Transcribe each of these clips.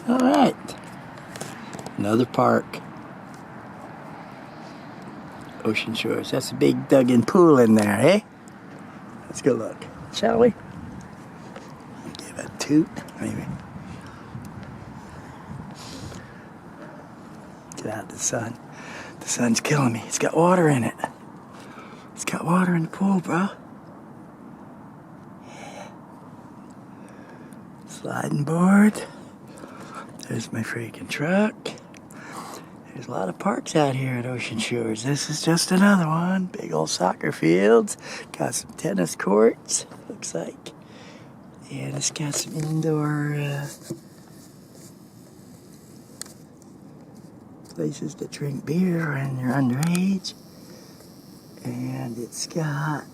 Alright. Another park. Ocean Shores. That's a big dug-in pool in there, eh? Let's go look. Shall we? Give a toot, maybe. Get out the sun. The sun's killing me. It's got water in it. It's got water in the pool, bro. Yeah. Sliding board. There's my freaking truck. There's a lot of parks out here at Ocean Shores. This is just another one. Big old soccer fields. Got some tennis courts, looks like. And it's got some indoor places to drink beer when you're underage. And it's got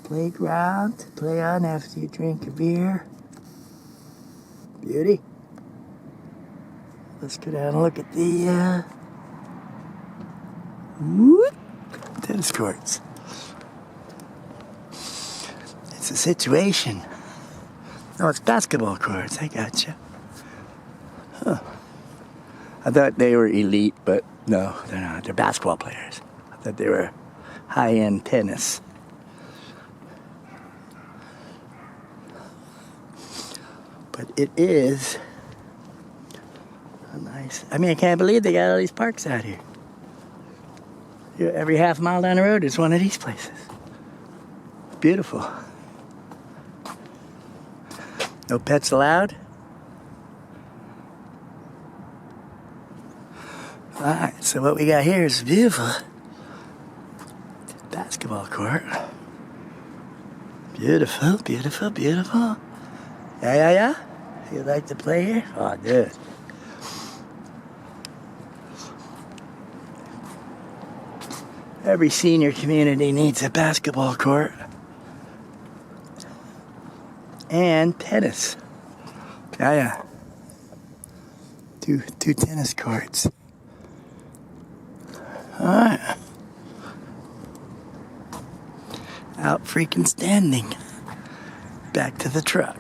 playground to play on after you drink a beer. Beauty. Let's go down and look at the tennis courts. It's a situation. No, it's basketball courts. I gotcha. Huh. I thought they were elite, but no, they're not. They're basketball players. I thought they were high-end tennis. But it is nice. I mean, I can't believe they got all these parks out here. Every half mile down the road is one of these places. Beautiful. No pets allowed. Alright, so what we got here is beautiful basketball court. Beautiful, beautiful, beautiful. Yeah. You like to play here? Oh, dude. Every senior community needs a basketball court and tennis. Yeah. Two tennis courts. All right. Out freaking standing. Back to the truck.